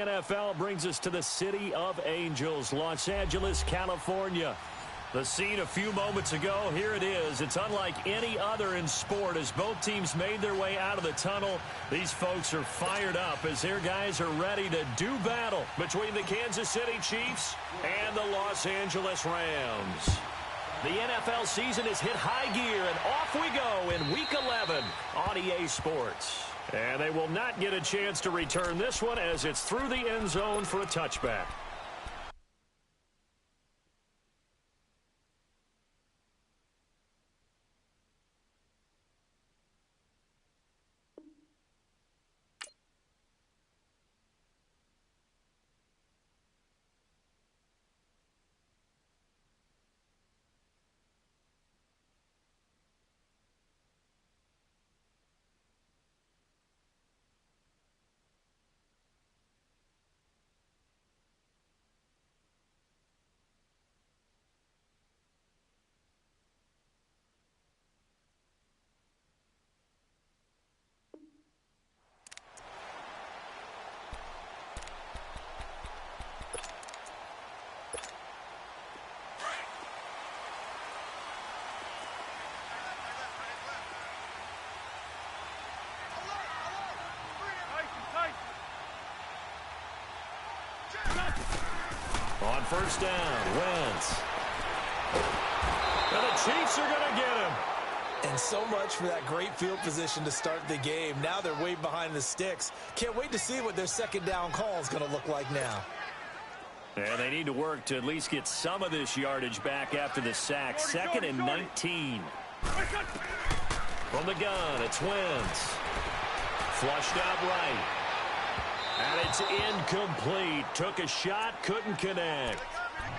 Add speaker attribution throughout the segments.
Speaker 1: NFL brings us to the City of Angels, Los Angeles, California. The scene a few moments ago, here it is. It's unlike any other in sport as both teams made their way out of the tunnel. These folks are fired up as their guys are ready to do battle between the Kansas City Chiefs and the Los Angeles Rams. The NFL season has hit high gear, and off we go in Week 11 on EA Sports. And they will not get a chance to return this one as it's through the end zone for a touchback. On first down, Wentz. And the Chiefs are going to get him.
Speaker 2: And so much for that great field position to start the game. Now they're way behind the sticks. Can't wait to see what their second down call is going to look like now.
Speaker 1: And they need to work to at least get some of this yardage back after the sack. Second and 19. From the gun, it's Wentz. Flushed out right. And it's incomplete. Took a shot, couldn't connect.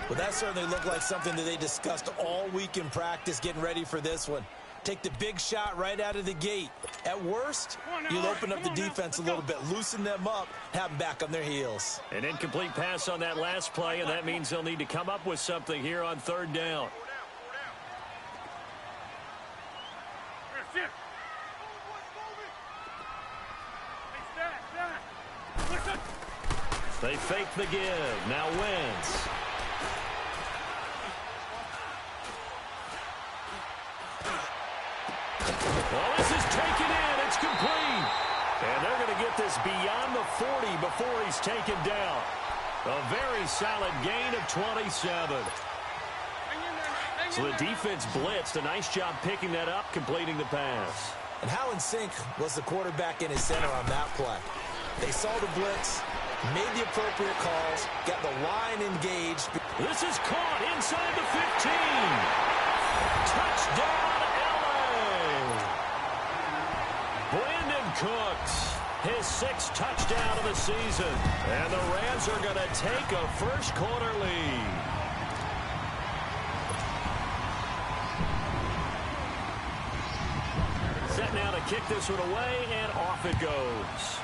Speaker 2: Well, that certainly looked like something that they discussed all week in practice getting ready for this one. Take the big shot right out of the gate. At worst, you'll open up the defense a little bit, loosen them up, have them back on their heels.
Speaker 1: An incomplete pass on that last play, and that means they'll need to come up with something here on third down. They fake the give. Now Wentz. Well, this is taken in. It's complete. And they're going to get this beyond the 40 before he's taken down. A very solid gain of 27. So the defense blitzed. A nice job picking that up, completing the pass.
Speaker 2: And how in sync was the quarterback in his center on that play? They saw the blitz, made the appropriate calls, got the line engaged.
Speaker 1: This is caught inside the 15. Touchdown, L.A. Brandon Cooks, his 6th touchdown of the season. And the Rams are going to take a first-quarter lead. Set now to kick this one away, and off it goes.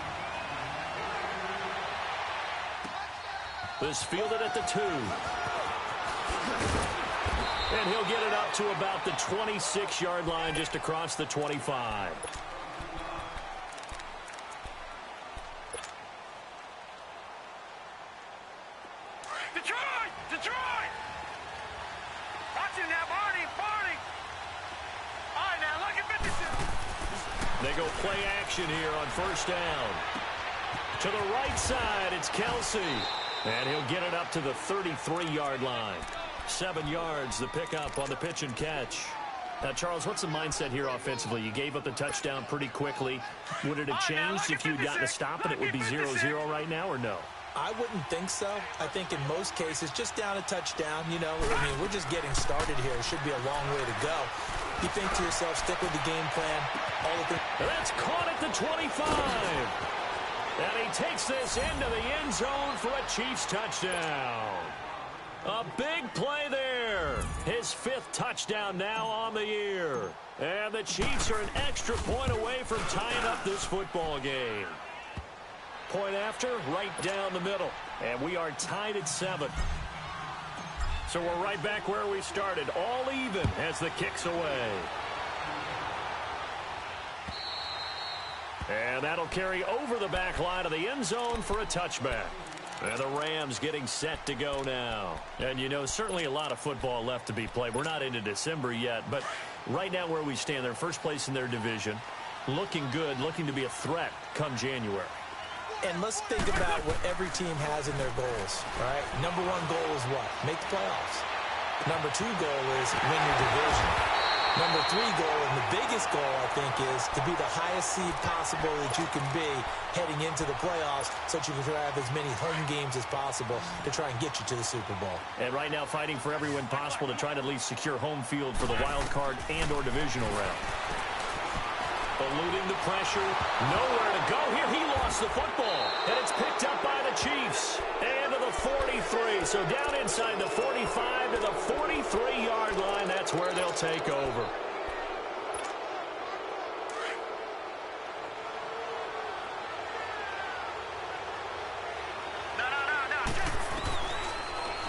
Speaker 1: This fielded at the 2. And he'll get it up to about the 26-yard line, just across the 25.
Speaker 3: Detroit! Watching that, Barney! All right, now, look at 52.
Speaker 1: They go play action here on first down. To the right side, it's Kelsey. And he'll get it up to the 33-yard line. 7 yards, the pickup on the pitch and catch. Now, Charles, what's the mindset here offensively? You gave up the touchdown pretty quickly. Would it have changed if you had gotten a stop and it would be 0-0 right now, or no?
Speaker 2: I wouldn't think so. I think in most cases, just down a touchdown, you know, I mean, we're just getting started here. It should be a long way to go. You think to yourself, stick with the game plan. All the things.
Speaker 1: That's caught at the 25. And he takes this into the end zone for a Chiefs touchdown. A big play there. His 5th touchdown now on the year. And the Chiefs are an extra point away from tying up this football game. Point after, right down the middle. And we are tied at 7. So we're right back where we started. All even as the kick's away. And that'll carry over the back line of the end zone for a touchback. And the Rams getting set to go now. And, you know, certainly a lot of football left to be played. We're not into December yet, but right now where we stand, they're first place in their division. Looking good, looking to be a threat come January.
Speaker 2: And let's think about what every team has in their goals, right? Number one goal is what? Make the playoffs. Number two goal is win your division. Number three goal, and the biggest goal, I think, is to be the highest seed possible that you can be heading into the playoffs so that you can have as many home games as possible to try and get you to the Super Bowl.
Speaker 1: And right now fighting for every win possible to try to at least secure home field for the wild card and or divisional round. Eluding the pressure. Nowhere to go here. He lost the football. And it's picked up by the Chiefs. And to the 43. So down inside the 45 to the 43-yard line. That's where they'll take over.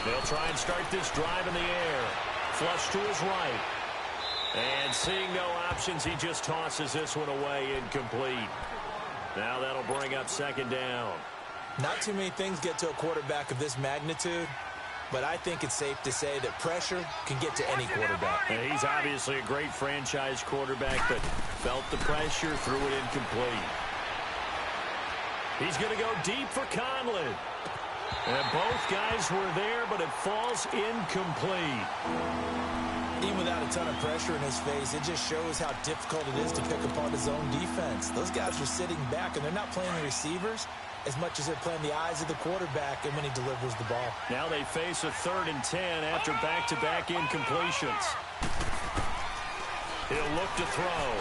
Speaker 1: They'll try and start this drive in the air. Flush to his right. And seeing no options, he just tosses this one away, incomplete. Now that'll bring up second down.
Speaker 2: Not too many things get to a quarterback of this magnitude, but I think it's safe to say that pressure can get to any quarterback.
Speaker 1: And he's obviously a great franchise quarterback, but felt the pressure, threw it incomplete. He's going to go deep for Conley. And both guys were there, but it falls incomplete.
Speaker 2: Even without a ton of pressure in his face, it just shows how difficult it is to pick apart his own defense. Those guys are sitting back, and they're not playing the receivers as much as they're playing the eyes of the quarterback and when he delivers the ball.
Speaker 1: Now they face a 3rd and 10 after back-to-back incompletions. He'll look to throw.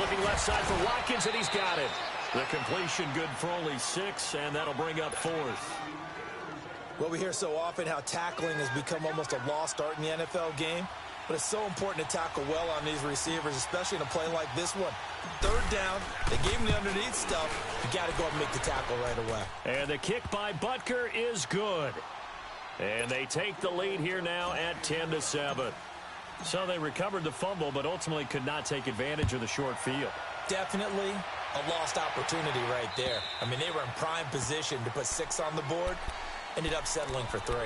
Speaker 1: Looking left side for Watkins, and he's got it. The completion good for only 6, and that'll bring up 4th.
Speaker 2: Well, we hear so often how tackling has become almost a lost art in the NFL game, but it's so important to tackle well on these receivers, especially in a play like this one. 3rd down, they gave him the underneath stuff. You got to go and make the tackle right away.
Speaker 1: And the kick by Butker is good. And they take the lead here now at 10-7. So they recovered the fumble, but ultimately could not take advantage of the short field.
Speaker 2: Definitely a lost opportunity right there. I mean, they were in prime position to put 6 on the board. Ended up settling for 3.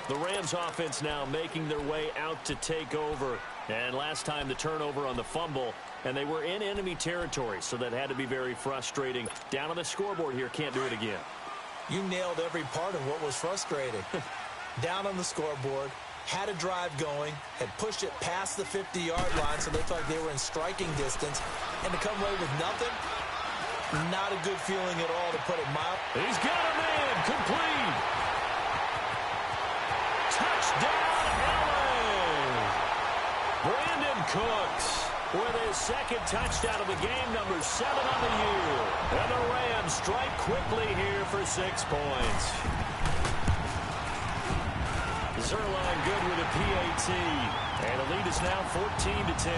Speaker 1: The Rams offense now making their way out to take over. And last time the turnover on the fumble, and they were in enemy territory, so that had to be very frustrating. Down on the scoreboard here, can't do it again.
Speaker 2: You nailed every part of what was frustrating. Down on the scoreboard, had a drive going, had pushed it past the 50-yard line, so they felt like they were in striking distance, and to come away with nothing, not a good feeling at all, to put it mild.
Speaker 1: He's got a man, complete. Touchdown, LA! Brandon Cooks with his 2nd touchdown of the game, number 7 on the year. And the Rams strike quickly here for 6 points. Zerline good with a PAT. And the lead is now 14-10.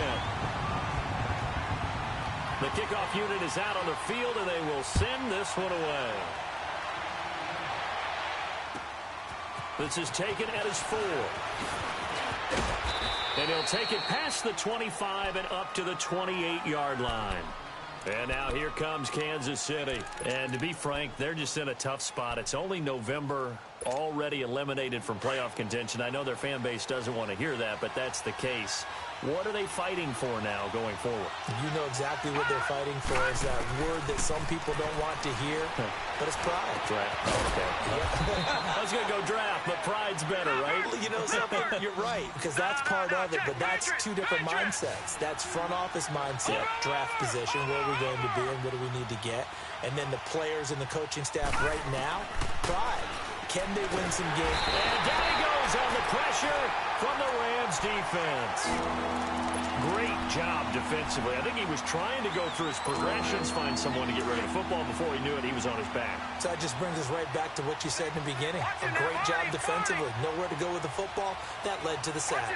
Speaker 1: The kickoff unit is out on the field, and they will send this one away. This is taken at his 4. And he'll take it past the 25 and up to the 28-yard line. And now here comes Kansas City. And to be frank, they're just in a tough spot. It's only November, already eliminated from playoff contention. I know their fan base doesn't want to hear that, but that's the case. What are they fighting for now going forward?
Speaker 2: You know exactly what they're fighting for. Is that word that some people don't want to hear, but it's pride.
Speaker 1: Draft. Okay. I was going to go draft, but pride's better, right?
Speaker 2: You know something? You're right, because that's part of it, but that's 2 different mindsets. That's front office mindset, draft position, where are we going to be and what do we need to get? And then the players and the coaching staff right now, pride. Can they win some games?
Speaker 1: And down he goes on the pressure from the Rams defense. Great job defensively. I think he was trying to go through his progressions, find someone to get rid of the football. Before he knew it, he was on his back.
Speaker 2: So that just brings us right back to what you said in the beginning. A great job defensively. Nowhere to go with the football. That led to the sack.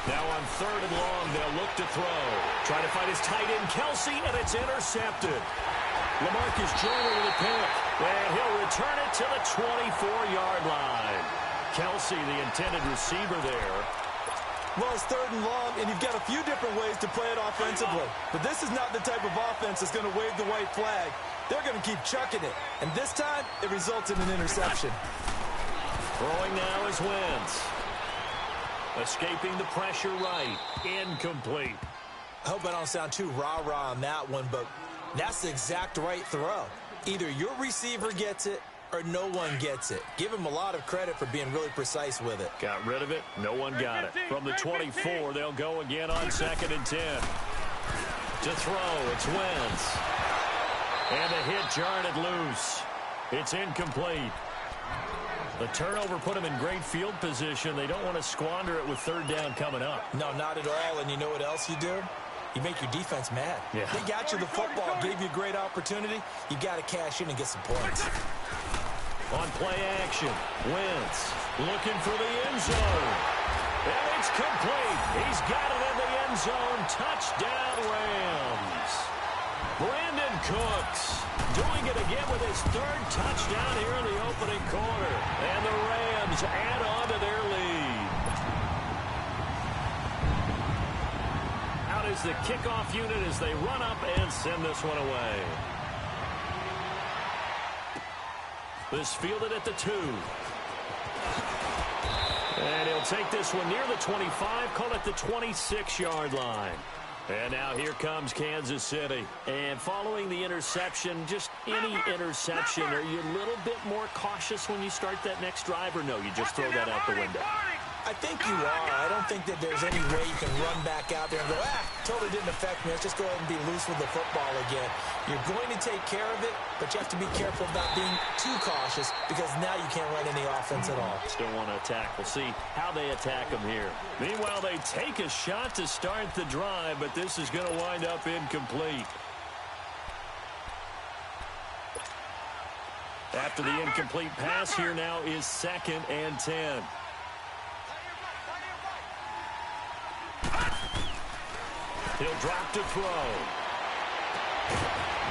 Speaker 1: Now on 3rd and long, they'll look to throw. Trying to find his tight end, Kelsey, and it's intercepted. LaMarcus Joyner with a pick, and he'll return it to the 24-yard line. Kelsey, the intended receiver there.
Speaker 2: Well, it's 3rd and long, and you've got a few different ways to play it offensively. But this is not the type of offense that's going to wave the white flag. They're going to keep chucking it. And this time, it results in an interception.
Speaker 1: Throwing now is Wentz. Escaping the pressure right. Incomplete.
Speaker 2: I hope I don't sound too rah-rah on that one, but that's the exact right throw. Either your receiver gets it or no one gets it. Give him a lot of credit for being really precise with it.
Speaker 1: Got rid of it. No one got it. From the 24, they'll go again on 2nd and 10. To throw, it's Wentz. And the hit jarred it loose. It's incomplete. The turnover put them in great field position. They don't want to squander it with 3rd down coming up.
Speaker 2: No, not at all. And you know what else you do? You make your defense mad.
Speaker 1: Yeah.
Speaker 2: They got you the football, gave you a great opportunity. You got to cash in and get some points.
Speaker 1: On play action, Wentz looking for the end zone. And it's complete. He's got it in the end zone. Touchdown, Rams. Brandon Cooks doing it again with his 3rd touchdown here in the opening quarter. And the Rams add on to their lead. Out is the kickoff unit as they run up and send this one away. This fielded at the 2. And he'll take this one near the 25, call it the 26-yard line. And now here comes Kansas City. And following the interception, just any interception, are you a little bit more cautious when you start that next drive, or no, you just throw that out the window?
Speaker 2: I think you are. I don't think that there's any way you can run back out there and go, totally didn't affect me. Let's just go ahead and be loose with the football again. You're going to take care of it, but you have to be careful about being too cautious because now you can't run any offense at all.
Speaker 1: Still want to attack. We'll see how they attack them here. Meanwhile, they take a shot to start the drive, but this is going to wind up incomplete. After the incomplete pass, here now is 2nd and 10. He'll drop to throw.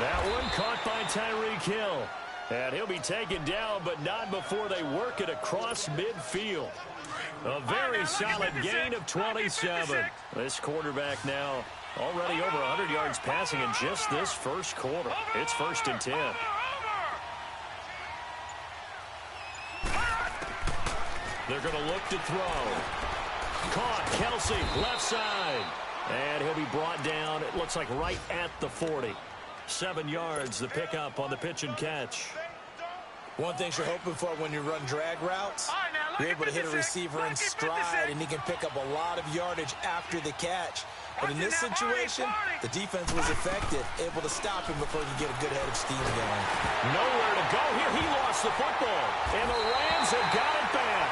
Speaker 1: That one caught by Tyreek Hill. And he'll be taken down, but not before they work it across midfield. A very solid gain of 27. This quarterback now already over 100 yards passing in just this first quarter. It's 1st and 10. They're going to look to throw. Caught, Kelsey, left side. And he'll be brought down, it looks like right at the 40. 7 yards, the pickup on the pitch and catch.
Speaker 2: One thing you're hoping for when you run drag routes, you're able to hit a receiver in stride, and he can pick up a lot of yardage after the catch. But in this situation, the defense was effective, able to stop him before he could get a good head of steam going.
Speaker 1: Nowhere to go here. He lost the football, and the Rams have got it back.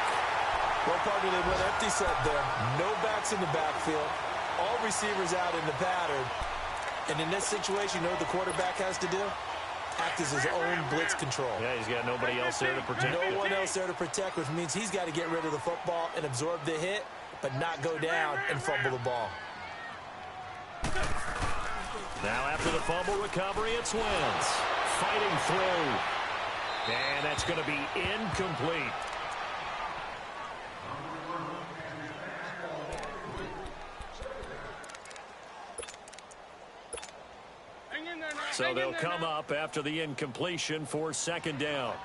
Speaker 2: Well, partly they went empty set there. No backs in the backfield. All receivers out in the pattern. And in this situation, you know what the quarterback has to do? Act as his own blitz control.
Speaker 1: Yeah, he's got nobody else there to protect him.
Speaker 2: No one else there to protect, which means he's got to get rid of the football and absorb the hit, but not go down and fumble the ball.
Speaker 1: Now after the fumble recovery, it's Wentz. Fighting through. And that's going to be incomplete. So they'll come up after the incompletion for 2nd down.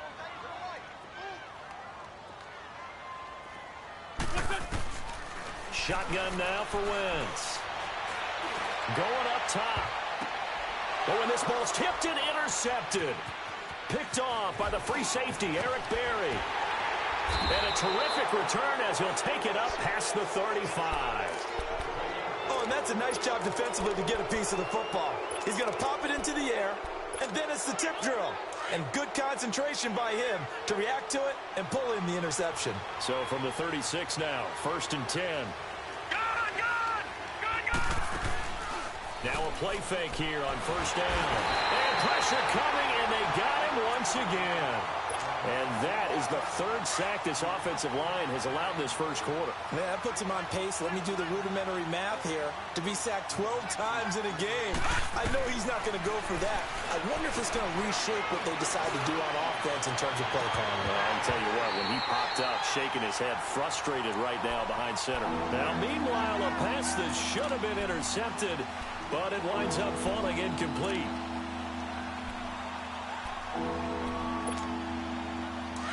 Speaker 1: Shotgun now for Wentz. Going up top. Oh, and this ball's tipped and intercepted. Picked off by the free safety, Eric Berry. And a terrific return as he'll take it up past the 35.
Speaker 2: Oh, and that's a nice job defensively to get a piece of the football. He's going to pop it into the air, and then it's the tip drill. And good concentration by him to react to it and pull in the interception.
Speaker 1: So from the 36 now, 1st and 10. Now a play fake here on 1st down. And pressure coming, and they got him once again. And that is the third sack this offensive line has allowed in this first quarter.
Speaker 2: Man, that puts him on pace. Let me do the rudimentary math here. To be sacked 12 times in a game, I know he's not going to go for that. I wonder if it's going to reshape what they decide to do on offense in terms of play calling.
Speaker 1: Well, I'll tell you what, when he popped up, shaking his head, frustrated right now behind center. Now, meanwhile, a pass that should have been intercepted, but it winds up falling incomplete.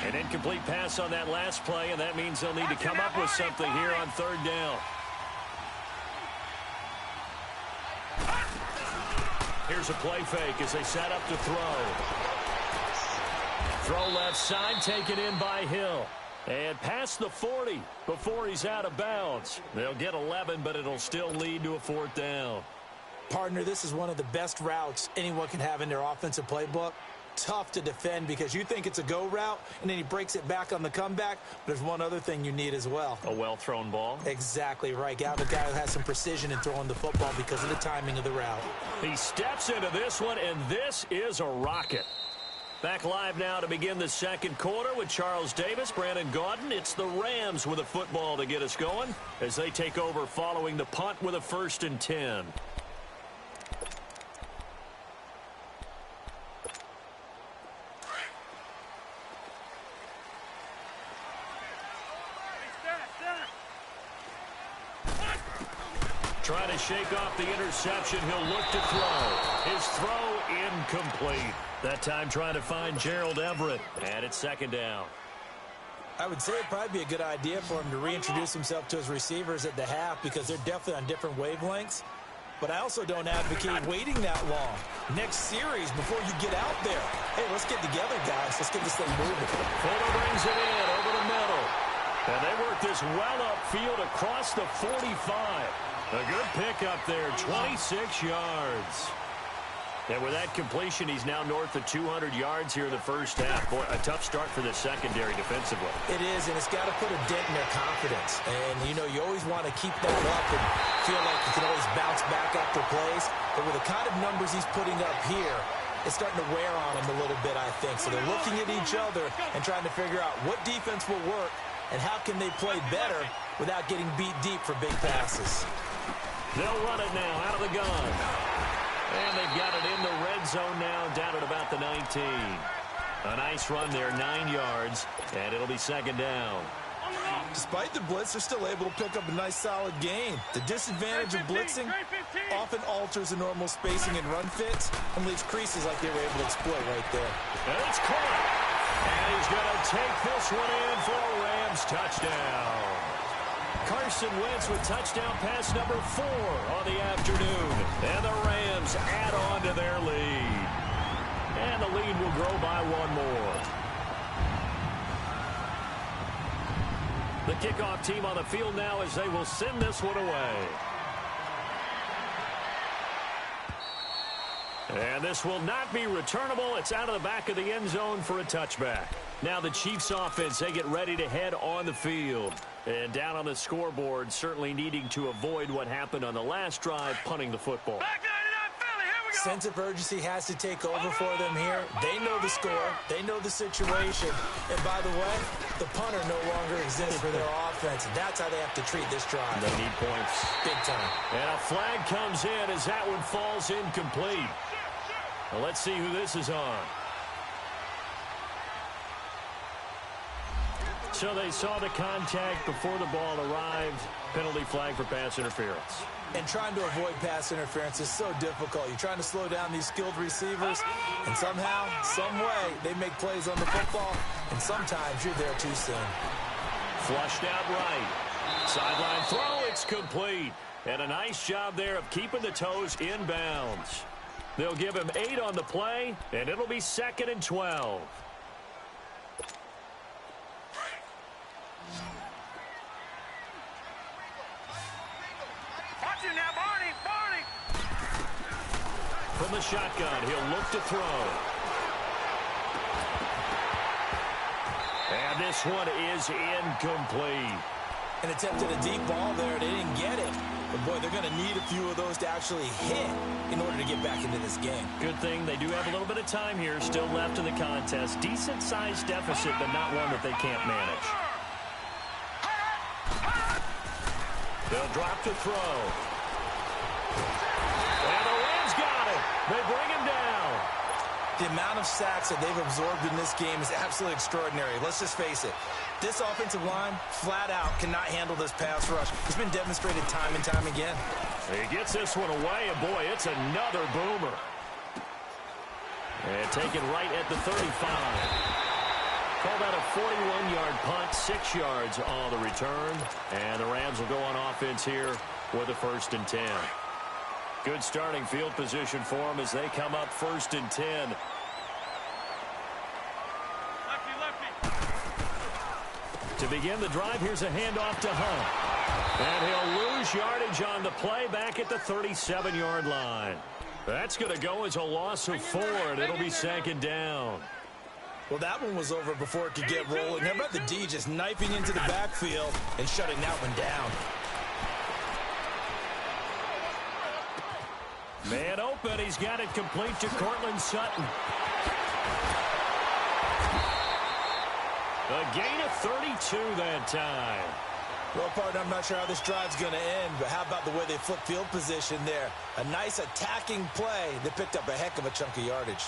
Speaker 1: An incomplete pass on that last play, and that means they'll need to come up with something here on third down. Here's a play fake as they set up to throw. Throw left side, taken in by Hill. And past the 40 before he's out of bounds. They'll get 11, but it'll still lead to a fourth down.
Speaker 2: Partner, this is one of the best routes anyone can have in their offensive playbook. Tough to defend because you think it's a go route, and then he breaks it back on the comeback. But there's one other thing you need as well.
Speaker 1: A well-thrown ball?
Speaker 2: Exactly right. Got a guy who has some precision in throwing the football because of the timing of the route.
Speaker 1: He steps into this one, and this is a rocket. Back live now to begin the second quarter with Charles Davis, Brandon Gaudin. It's the Rams with a football to get us going as they take over following the punt with a 1st and 10. Trying to shake off the interception. He'll look to throw. His throw incomplete. That time trying to find Gerald Everett. And it's 2nd down.
Speaker 2: I would say it'd probably be a good idea for him to reintroduce himself to his receivers at the half because they're definitely on different wavelengths. But I also don't advocate waiting that long. Next series before you get out there. Hey, let's get together, guys. Let's get this thing moving.
Speaker 1: Fuller brings it in over the middle. And they work this well upfield across the 45. A good pickup there, 26 yards. And with that completion, he's now north of 200 yards here in the first half. Boy, a tough start for the secondary defensively.
Speaker 2: It is, and it's got to put a dent in their confidence. And, you know, you always want to keep that up and feel like you can always bounce back after plays. But with the kind of numbers he's putting up here, it's starting to wear on him a little bit, I think. So they're looking at each other and trying to figure out what defense will work and how can they play better without getting beat deep for big passes.
Speaker 1: They'll run it now out of the gun. And they've got it in the red zone now, down at about the 19. A nice run there, 9 yards, and it'll be 2nd down.
Speaker 2: Despite the blitz, they're still able to pick up a nice, solid gain. The disadvantage of blitzing often alters the normal spacing and run fits and leaves creases like they were able to exploit right there.
Speaker 1: And it's caught. And he's going to take this one in for a Rams touchdown. Carson Wentz with touchdown pass number 4 on the afternoon. And the Rams add on to their lead. And the lead will grow by 1 more. The kickoff team on the field now as they will send this one away. And this will not be returnable. It's out of the back of the end zone for a touchback. Now the Chiefs offense, they get ready to head on the field. And down on the scoreboard, certainly needing to avoid what happened on the last drive, punting the football.
Speaker 3: Back 99 Philly, here we go.
Speaker 2: Sense of urgency has to take over for them here. They know the score. They know the situation. And by the way, the punter no longer exists for their offense. And that's how they have to treat this drive.
Speaker 1: They need points.
Speaker 2: Big time.
Speaker 1: And a flag comes in as that one falls incomplete. Well, let's see who this is on. So they saw the contact before the ball arrived. Penalty flag for pass interference.
Speaker 2: And trying to avoid pass interference is so difficult. You're trying to slow down these skilled receivers, and somehow, some way, they make plays on the football, and sometimes you're there too soon.
Speaker 1: Flushed out right. Sideline throw, it's complete. And a nice job there of keeping the toes inbounds. They'll give him 8 on the play, and it'll be 2nd and 12. From the shotgun, he'll look to throw. And this one is incomplete.
Speaker 2: And attempted a deep ball there. They didn't get it. But, boy, they're going to need a few of those to actually hit in order to get back into this game.
Speaker 1: Good thing they do have a little bit of time here still left in the contest. Decent-sized deficit, but not one that they can't manage. They'll drop to throw. And the Rams got it. They bring him down.
Speaker 2: The amount of sacks that they've absorbed in this game is absolutely extraordinary. Let's just face it. This offensive line, flat out, cannot handle this pass rush. It's been demonstrated time and time again.
Speaker 1: He gets this one away, and boy, it's another boomer. And taken right at the 35. Call that a 41-yard punt, 6 yards on the return. And the Rams will go on offense here with a 1st and 10. Good starting field position for them as they come up 1st and 10. To begin the drive, here's a handoff to Hunt. And he'll lose yardage on the play back at the 37-yard line. That's going to go as a loss of 4, and it'll be 2nd down.
Speaker 2: Well, that one was over before it could get rolling. How about the D just knifing into the backfield and shutting that one down?
Speaker 1: Man open. He's got it complete to Cortland Sutton. A gain of 32 that time.
Speaker 2: Well, partner, I'm not sure how this drive's going to end, but how about the way they flip field position there? A nice attacking play. They picked up a heck of a chunk of yardage.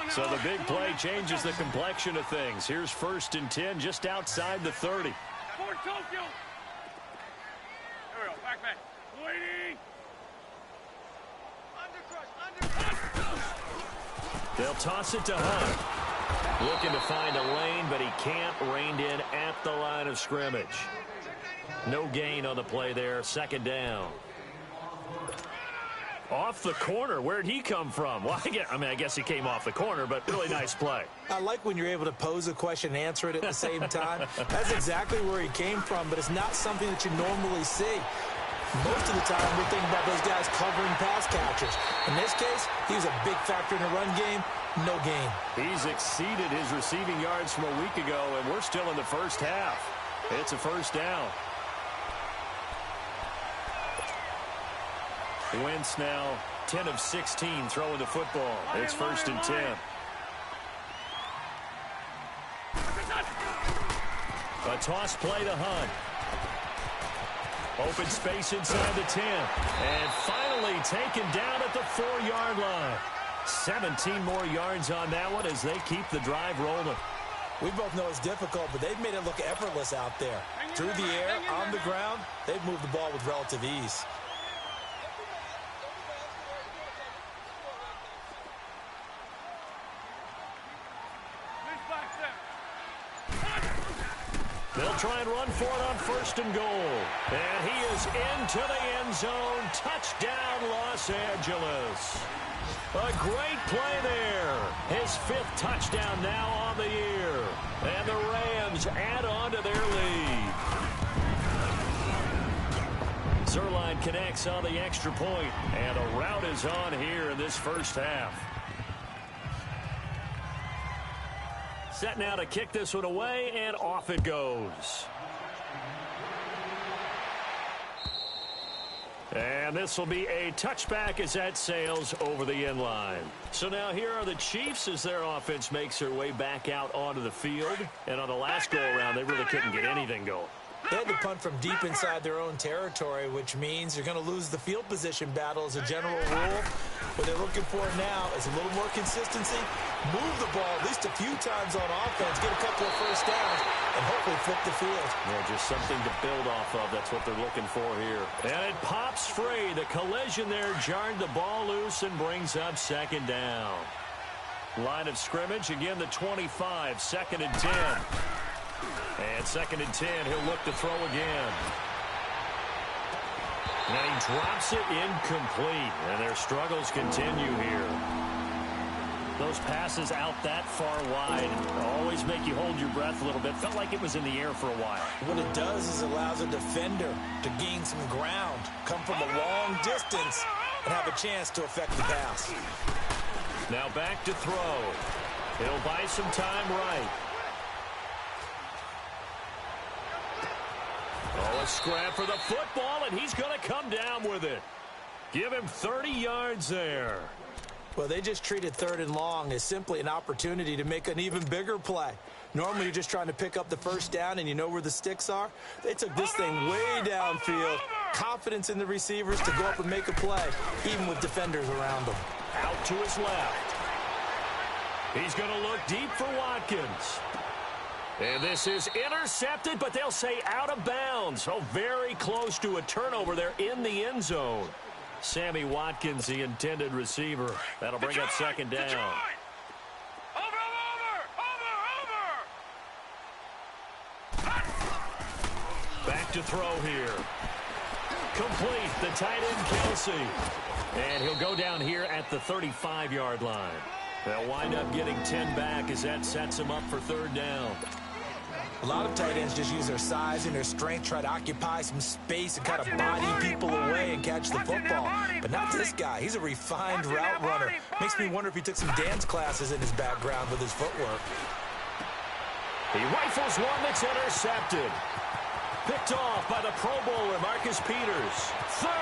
Speaker 1: So the big play changes the complexion of things. Here's 1st and 10 just outside the 30.
Speaker 3: Fort Tokyo. There we go. Back. Waiting.
Speaker 1: They'll toss it to Hunt. Looking to find a lane, but he can't. Reined in at the line of scrimmage. No gain on the play there. 2nd down. Off the corner. Where'd he come from? Well, I guess he came off the corner, but really nice play.
Speaker 2: I like when you're able to pose a question and answer it at the same time. That's exactly where he came from, but it's not something that you normally see. Most of the time, we're thinking about those guys covering pass catchers. In this case, he was a big factor in the run game. No gain.
Speaker 1: He's exceeded his receiving yards from a week ago, and we're still in the 1st half. It's a 1st down. Wentz now 10 of 16 throwing the football. It's 1st and 10. A toss play to Hunt. Open space inside the 10. And finally taken down at the 4-yard line. 17 more yards on that one as they keep the drive rolling.
Speaker 2: We both know it's difficult, but they've made it look effortless out there. Through the air, on the ground, they've moved the ball with relative ease.
Speaker 1: They'll try and run for it on 1st and goal. And he is into the end zone. Touchdown, Los Angeles. A great play there. His 5th touchdown now on the year. And the Rams add on to their lead. Zuerlein connects on the extra point. And a rout is on here in this 1st half. Set now to kick this one away, and off it goes. And this will be a touchback as that sails over the end line. So now here are the Chiefs as their offense makes their way back out onto the field. And on the last go-around, they really couldn't get anything going.
Speaker 2: They had to punt from deep inside their own territory, which means you're going to lose the field position battle as a general rule. What they're looking for now is a little more consistency, move the ball at least a few times on offense, get a couple of 1st downs, and hopefully flip the field.
Speaker 1: Yeah, just something to build off of. That's what they're looking for here. And it pops free. The collision there jarred the ball loose and brings up 2nd down. Line of scrimmage, again the 25, 2nd and 10. And 2nd and 10, he'll look to throw again. And he drops it incomplete. And their struggles continue here. Those passes out that far wide always make you hold your breath a little bit. Felt like it was in the air for a while.
Speaker 2: What it does is it allows a defender to gain some ground, come from a long distance, and have a chance to affect the pass.
Speaker 1: Now back to throw. He'll buy some time right. Oh, a scrap for the football, and he's going to come down with it. Give him 30 yards there.
Speaker 2: Well, they just treated 3rd and long as simply an opportunity to make an even bigger play. Normally, you're just trying to pick up the first down, and you know where the sticks are. They took this thing way downfield. Confidence in the receivers to go up and make a play, even with defenders around them.
Speaker 1: Out to his left. He's going to look deep for Watkins. And this is intercepted, but they'll say out of bounds. Oh, very close to a turnover there in the end zone. Sammy Watkins, the intended receiver. That'll bring up 2nd down. Back to throw here. Complete, the tight end Kelsey. And he'll go down here at the 35-yard line. They'll wind up getting 10 back as that sets him up for 3rd down.
Speaker 2: A lot of tight ends just use their size and their strength, try to occupy some space and kind of body people away and catch the football. But not this guy. He's a refined route runner. Makes me wonder if he took some dance classes in his background with his footwork.
Speaker 1: He rifles one that's intercepted. Picked off by the Pro Bowler, Marcus Peters. 30,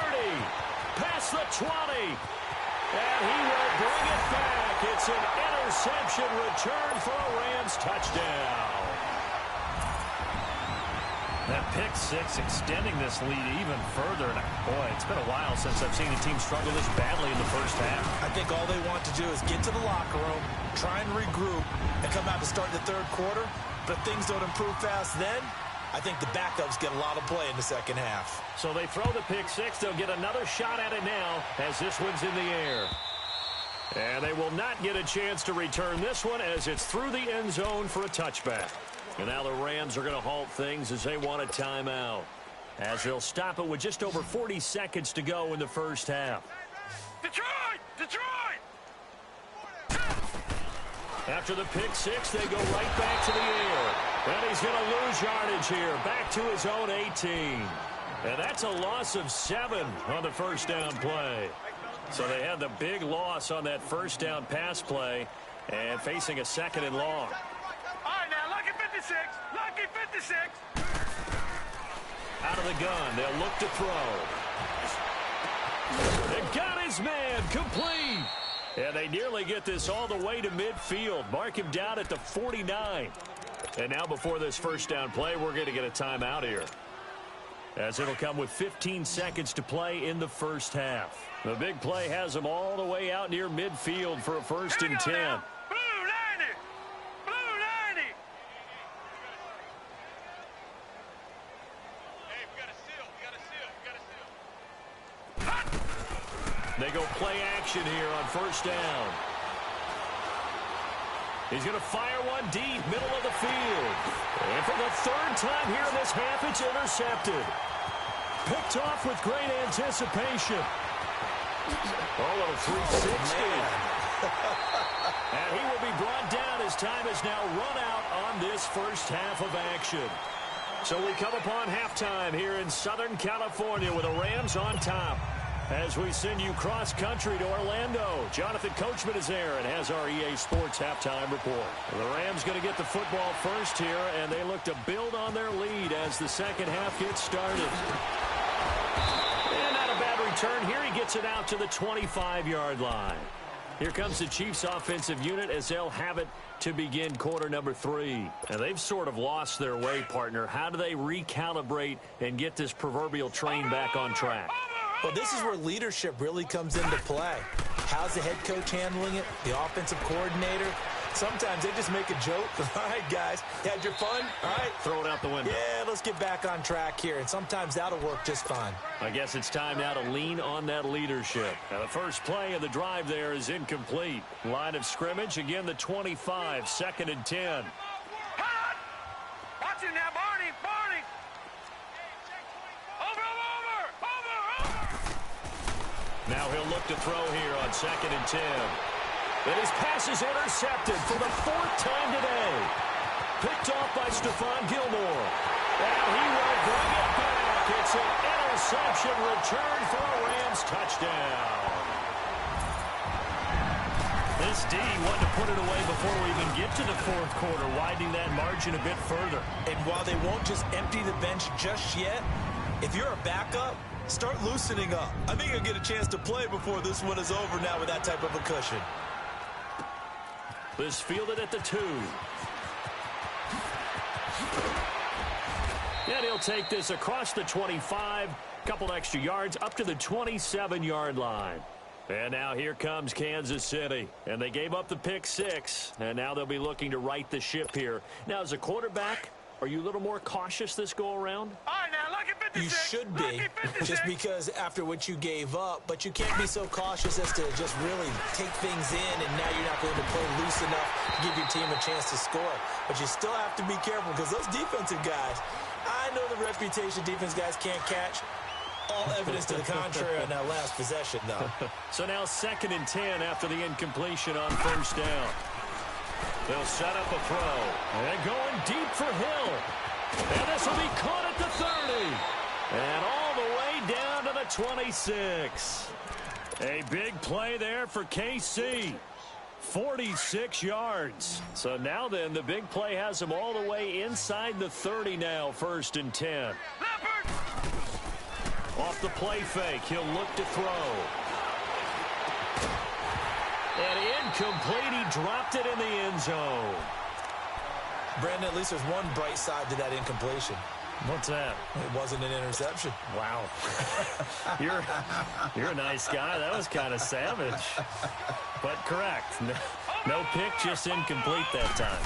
Speaker 1: past the 20. And he will bring it back. It's an interception return for a Rams touchdown. That pick six extending this lead even further. And boy, it's been a while since I've seen a team struggle this badly in the first half.
Speaker 2: I think all they want to do is get to the locker room, try and regroup, and come out to start the 3rd quarter. But if things don't improve fast then, I think the backups get a lot of play in the 2nd half.
Speaker 1: So they throw the pick six. They'll get another shot at it now as this one's in the air. And they will not get a chance to return this one as it's through the end zone for a touchback. And now the Rams are going to halt things as they want a timeout. As they'll stop it with just over 40 seconds to go in the first half.
Speaker 3: Detroit! Detroit!
Speaker 1: After the pick six, they go right back to the air. And he's going to lose yardage here. Back to his own 18. And that's a loss of 7 on the first down play. So they had the big loss on that first down pass play and facing a 2nd and long.
Speaker 3: All right, now, lucky 56. Lucky 56.
Speaker 1: Out of the gun, they'll look to throw. They got his man, complete. And they nearly get this all the way to midfield. Mark him down at the 49. And now before this first down play, we're going to get a timeout here, as it'll come with 15 seconds to play in the first half. The big play has them all the way out near midfield for a 1st and 10.
Speaker 3: Now. Blue 90. Blue 90. Hey, we got a seal. We got a seal. We got a seal.
Speaker 1: They go play action here on 1st down. He's going to fire one deep, middle of the field. And for the 3rd time here in this half, it's intercepted. Picked off with great anticipation. Oh, little 360. And he will be brought down as time is now run out on this first half of action. So we come upon halftime here in Southern California with the Rams on top. As we send you cross-country to Orlando, Jonathan Coachman is there and has our EA Sports halftime report. The Rams going to get the football first here, and they look to build on their lead as the 2nd half gets started. And not a bad return here. He gets it out to the 25-yard line. Here comes the Chiefs offensive unit as they'll have it to begin quarter number 3. And they've sort of lost their way, partner. How do they recalibrate and get this proverbial train back on track?
Speaker 2: Well, this is where leadership really comes into play. How's the head coach handling it? The offensive coordinator? Sometimes they just make a joke. All right, guys, had your fun? All right.
Speaker 1: Throw it out the window.
Speaker 2: Yeah, let's get back on track here. And sometimes that'll work just fine.
Speaker 1: I guess it's time now to lean on that leadership. Now, the first play of the drive there is incomplete. Line of scrimmage, again, the 25, 2nd and 10.
Speaker 3: Watch it now, Barney. Barney. Over.
Speaker 1: Now he'll look to throw here on 2nd and 10. And his pass is intercepted for the 4th time today. Picked off by Stephon Gilmore. And he will bring it back. It's an interception return for a Rams touchdown. This D wanted to put it away before we even get to the fourth quarter, widening that margin a bit further.
Speaker 2: And while they won't just empty the bench just yet, if you're a backup, start loosening up. I think you'll get a chance to play before this one is over now with that type of a cushion.
Speaker 1: This fielded at the 2. And he'll take this across the 25, couple extra yards up to the 27-yard line. And now here comes Kansas City. And they gave up the pick 6, and now they'll be looking to right the ship here. Now, as a quarterback, are you a little more cautious this go-around?
Speaker 3: All right, now, lucky 56.
Speaker 2: You should be,
Speaker 3: Lucky 56.
Speaker 2: just because after what you gave up, but you can't be so cautious as to just really take things in, and now you're not going to play loose enough to give your team a chance to score. But you still have to be careful because those defensive guys, I know the reputation defense guys can't catch. All evidence to the contrary on that last possession, though.
Speaker 1: So now 2nd and 10 after the incompletion on first down. They'll set up a throw. And going deep for Hill. And this will be caught at the 30. And all the way down to the 26. A big play there for KC. 46 yards. So now then, the big play has them all the way inside the 30 now, 1st and 10.
Speaker 3: Leopard.
Speaker 1: Off the play fake, he'll look to throw. And incomplete, he dropped it in the end zone.
Speaker 2: Brandon, at least there's one bright side to that incompletion.
Speaker 1: What's that?
Speaker 2: It wasn't an interception.
Speaker 1: Wow. You're a nice guy. That was kind of savage. But correct. No pick, just incomplete that time.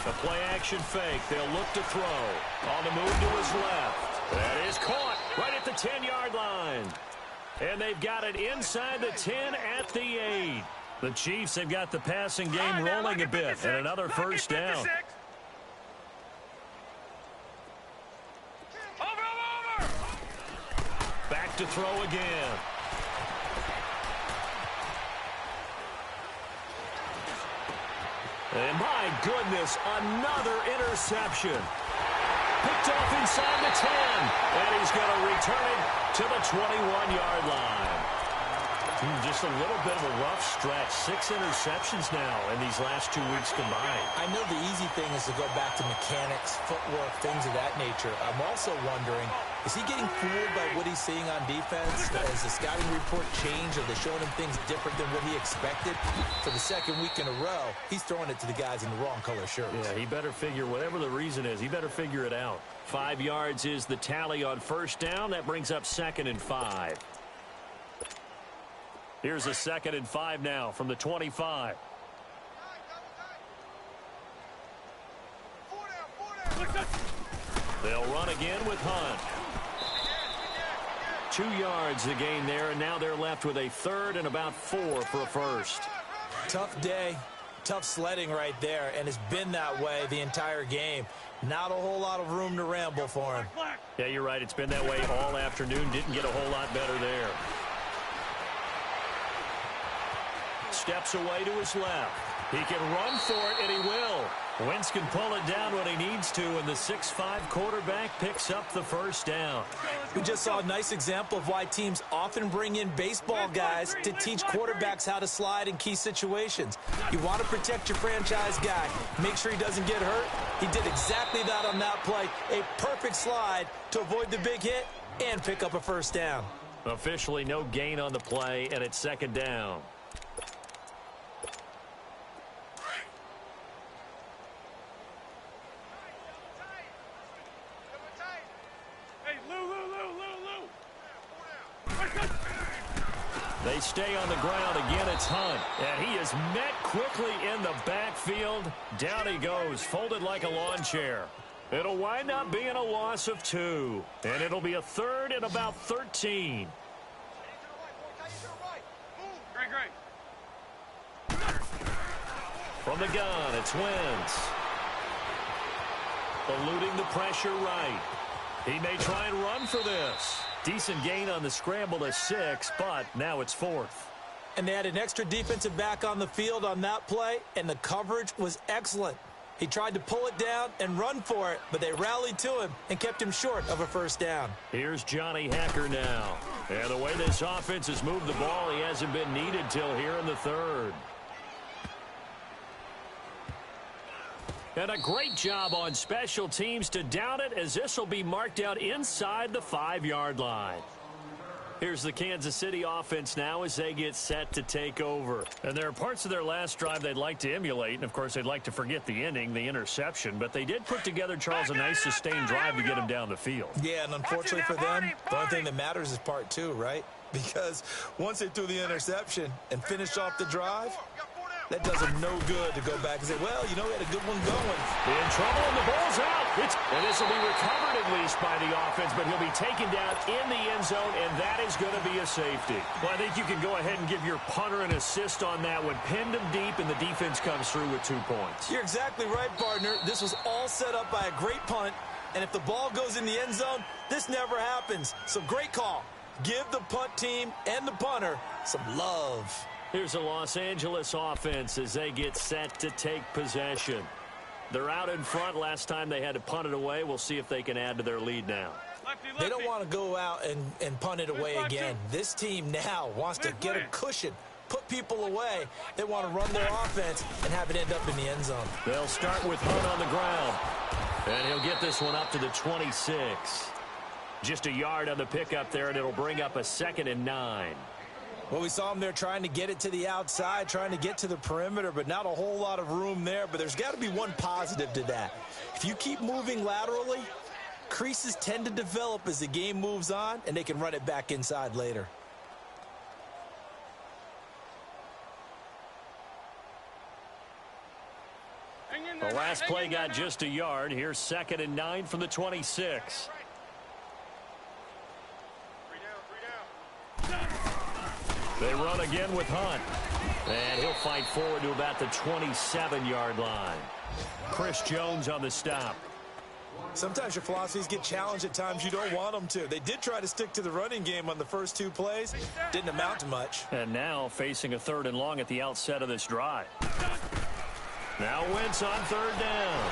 Speaker 1: The play action fake. They'll look to throw. On the move to his left. That is caught right at the 10-yard line. And they've got it inside the 10 at the 8. The Chiefs have got the passing game rolling a bit. And another first down.
Speaker 3: Over.
Speaker 1: Back to throw again. And my goodness, another interception. Picked off inside the 10. And he's going to return it to the 21-yard line. Just a little bit of a rough stretch. 6 interceptions now in these last 2 weeks combined.
Speaker 2: I know the easy thing is to go back to mechanics, footwork, things of that nature. I'm also wondering, is he getting fooled by what he's seeing on defense? Has the scouting report changed? Are they showing him things different than what he expected? For the 2nd week in a row, he's throwing it to the guys in the wrong color shirts.
Speaker 1: Yeah, he better figure, whatever the reason is, he better figure it out. 5 yards is the tally on first down. That brings up 2nd and 5. Here's a 2nd and 5 now from the 25. They'll run again with Hunt. 2 yards the gain there, and now they're left with a 3rd and about 4 for a first.
Speaker 2: Tough day, tough sledding right there, and it's been that way the entire game. Not a whole lot of room to ramble for him.
Speaker 1: Yeah, you're right. It's been that way all afternoon. Didn't get a whole lot better there. Steps away to his left. He can run for it, and he will. Wentz can pull it down when he needs to, and the 6'5" quarterback picks up the first down.
Speaker 2: We just saw a nice example of why teams often bring in baseball guys to teach quarterbacks how to slide in key situations. You want to protect your franchise guy. Make sure he doesn't get hurt. He did exactly that on that play. A perfect slide to avoid the big hit and pick up a first down.
Speaker 1: Officially no gain on the play, and it's 2nd down. They stay on the ground. Again, it's Hunt. And he is met quickly in the backfield. Down he goes, folded like a lawn chair. It'll wind up being a loss of 2. And it'll be a 3rd and about 13.
Speaker 3: Great.
Speaker 1: From the gun, it's Wentz. Eluding the pressure right. He may try and run for this. Decent gain on the scramble to 6, but now it's 4th.
Speaker 2: And they had an extra defensive back on the field on that play, and the coverage was excellent. He tried to pull it down and run for it, but they rallied to him and kept him short of a first down.
Speaker 1: Here's Johnny Hekker now. And the way this offense has moved the ball, he hasn't been needed till here in the third. And a great job on special teams to down it, as this will be marked out inside the 5-yard line. Here's the Kansas City offense now as they get set to take over. And there are parts of their last drive they'd like to emulate. And, of course, they'd like to forget the ending, the interception. But they did put together, Charles, a nice sustained drive to get him down the field.
Speaker 2: Yeah, and unfortunately for them, the only thing that matters is part 2, right? Because once they threw the interception and finished off the drive, that does them no good to go back and say, well, you know, we had a good one going.
Speaker 1: In trouble, and the ball's out. And this will be recovered at least by the offense, but he'll be taken down in the end zone, and that is going to be a safety. Well, I think you can go ahead and give your punter an assist on that one. Pinned him deep, and the defense comes through with 2 points.
Speaker 2: You're exactly right, partner. This was all set up by a great punt, and if the ball goes in the end zone, this never happens. So great call. Give the punt team and the punter some love.
Speaker 1: Here's the Los Angeles offense as they get set to take possession. They're out in front. Last time they had to punt it away. We'll see if they can add to their lead now.
Speaker 2: They don't want to go out and punt it away again. This team now wants to get a cushion, put people away. They want to run their offense and have it end up in the end zone.
Speaker 1: They'll start with Hunt on the ground. And he'll get this one up to the 26. Just a yard on the pickup there, and it'll bring up a 2nd and 9.
Speaker 2: Well, we saw him there trying to get it to the outside, trying to get to the perimeter, but not a whole lot of room there. But there's got to be one positive to that. If you keep moving laterally, creases tend to develop as the game moves on, and they can run it back inside later.
Speaker 1: The last play got just a yard. Here's 2nd and 9 from the 26. They run again with Hunt. And he'll fight forward to about the 27-yard line. Chris Jones on the stop.
Speaker 2: Sometimes your philosophies get challenged at times you don't want them to. They did try to stick to the running game on the first 2 plays. Didn't amount to much.
Speaker 1: And now facing a 3rd and long at the outset of this drive. Now Wentz on 3rd down.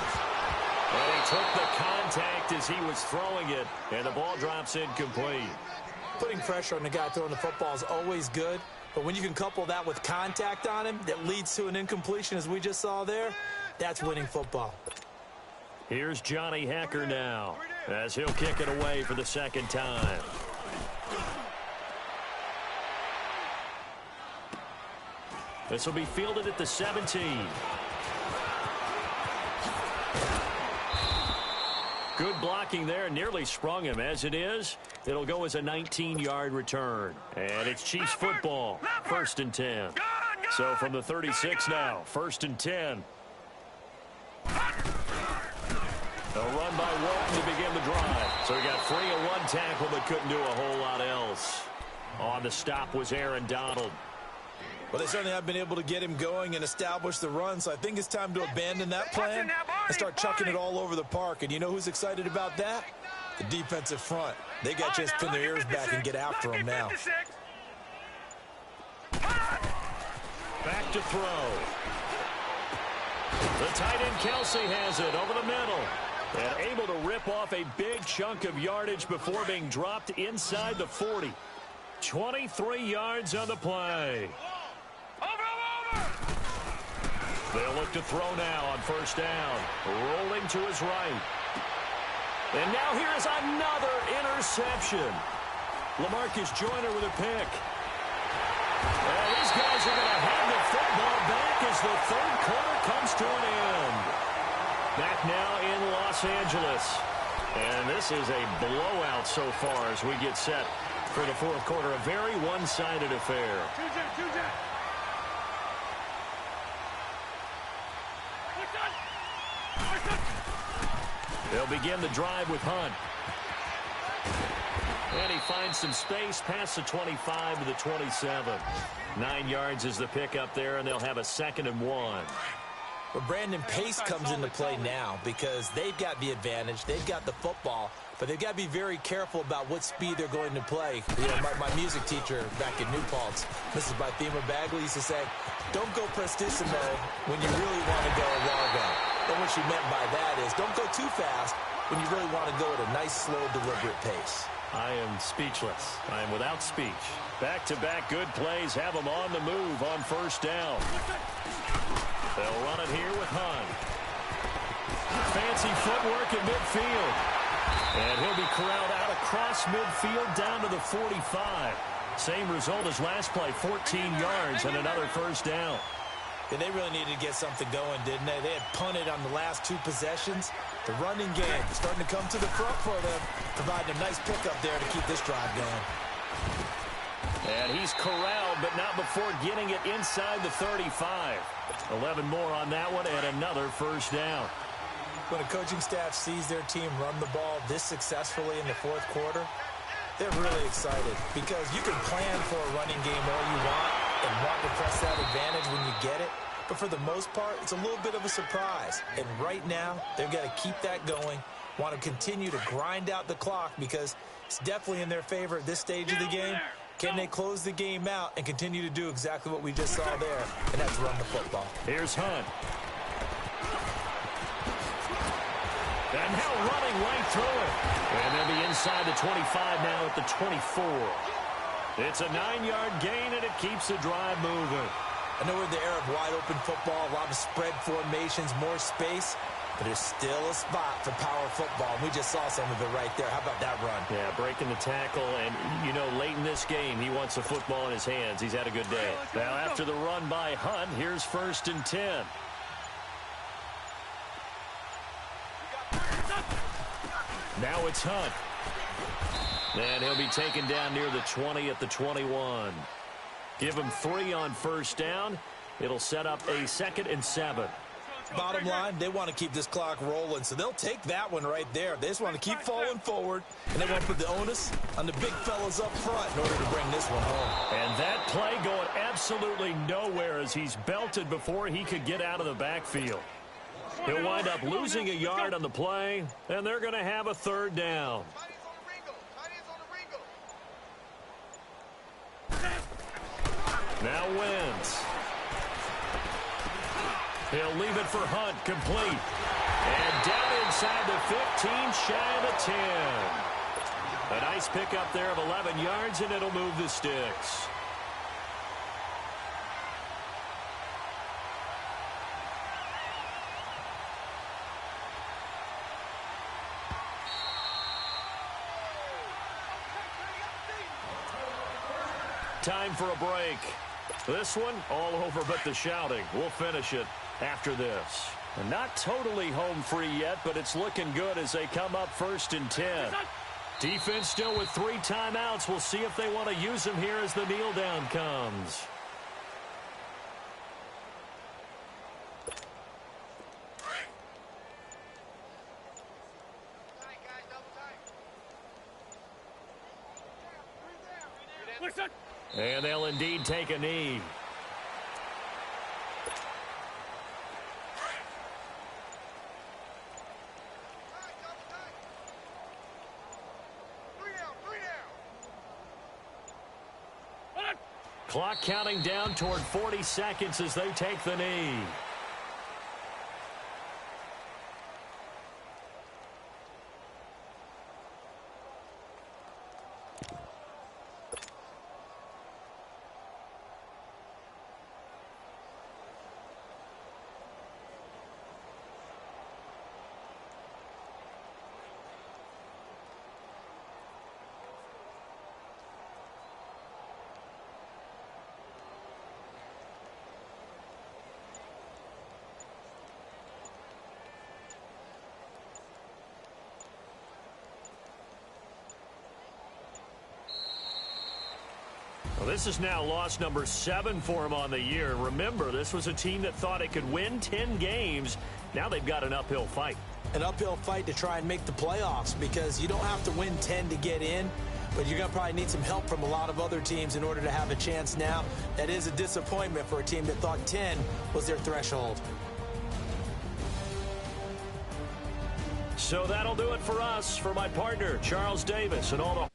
Speaker 1: And he took the contact as he was throwing it. And the ball drops incomplete.
Speaker 2: Putting pressure on the guy throwing the football is always good, but when you can couple that with contact on him that leads to an incompletion, as we just saw there, that's winning football.
Speaker 1: Here's Johnny Hekker now, as he'll kick it away for the 2nd time. This will be fielded at the 17. Good blocking there, nearly sprung him. As it is, it'll go as a 19-yard return. And it's Chiefs football, 1st and 10. So from the 36 now, 1st and 10. A run by Walton to begin the drive. So he got free of 1 tackle, but couldn't do a whole lot else. On the stop was Aaron Donald.
Speaker 2: Well, they certainly have been able to get him going and establish the run, so I think it's time to abandon that plan and start chucking it all over the park. And you know who's excited about that? The defensive front. They got a chance to pin their ears back and get after him now.
Speaker 1: Back to throw. The tight end Kelsey has it over the middle. And able to rip off a big chunk of yardage before being dropped inside the 40. 23 yards on the play. They'll look to throw now on 1st down. Rolling to his right. And now here's another interception. LaMarcus Joyner with a pick. And these guys are going to have the football back as the 3rd quarter comes to an end. Back now in Los Angeles. And this is a blowout so far as we get set for the 4th quarter. A very one-sided affair. They'll begin the drive with Hunt. And he finds some space past the 25 to the 27. 9 yards is the pickup there, and they'll have a 2nd and 1.
Speaker 2: Well, Brandon, pace comes into play now because they've got the advantage. They've got the football, but they've got to be very careful about what speed they're going to play. You know, my music teacher back in New Paltz, Mrs. Bythema Bagley, used to say, don't go prestissimo when you really want to go largo. And what she meant by that is don't go too fast when you really want to go at a nice, slow, deliberate pace.
Speaker 1: I am speechless. I am without speech. Back-to-back good plays have them on the move on first down. They'll run it here with Hunt. Fancy footwork at midfield. And he'll be corralled out across midfield down to the 45. Same result as last play, 14 yards and another first down.
Speaker 2: And they really needed to get something going, didn't they? They had punted on the last two possessions. The running game starting to come to the front for them, providing a nice pickup there to keep this drive going.
Speaker 1: And he's corralled, but not before getting it inside the 35. 11 more on that one and another first down.
Speaker 2: When a coaching staff sees their team run the ball this successfully in the fourth quarter, they're really excited because you can plan for a running game all you want and want to press that advantage when you get it. But for the most part, it's a little bit of a surprise. And right now, they've got to keep that going, want to continue to grind out the clock because it's definitely in their favor at this stage of the game. Can they close the game out and continue to do exactly what we just saw there, and that's run the football.
Speaker 1: Here's Hunt. And now running right through it. And they'll be inside the 25 now at the 24. It's a 9-yard gain, and it keeps the drive moving.
Speaker 2: I know we're in the era of wide-open football, a lot of spread formations, more space, but there's still a spot for power football. We just saw some of it right there. How about that run?
Speaker 1: Yeah, breaking the tackle, and, you know, late in this game, he wants the football in his hands. He's had a good day. Now, after the run by Hunt, here's 1st and 10. Now it's Hunt. And he'll be taken down near the 20 at the 21. Give him 3 on first down. It'll set up a 2nd and 7.
Speaker 2: Bottom line, they want to keep this clock rolling, so they'll take that one right there. They just want to keep falling forward, and they want to put the onus on the big fellas up front in order to bring this one home.
Speaker 1: And that play going absolutely nowhere as he's belted before he could get out of the backfield. He'll wind up losing a yard on the play, and they're going to have a 3rd down. Now Wentz. He'll leave it for Hunt, complete. And down inside the 15, shy of the 10. A nice pickup there of 11 yards, and it'll move the sticks. Time for a break. This one, all over but the shouting. We'll finish it after this. And not totally home free yet, but it's looking good as they come up 1st and 10. Defense still with 3 timeouts. We'll see if they want to use them here as the kneel down comes. And they'll indeed take a knee. Clock counting down toward 40 seconds as they take the knee. Well, this is now loss number 7 for him on the year. Remember, this was a team that thought it could win 10 games. Now they've got an uphill fight.
Speaker 2: An uphill fight to try and make the playoffs because you don't have to win 10 to get in, but you're going to probably need some help from a lot of other teams in order to have a chance now. That is a disappointment for a team that thought 10 was their threshold.
Speaker 1: So that'll do it for us. For my partner, Charles Davis, and all the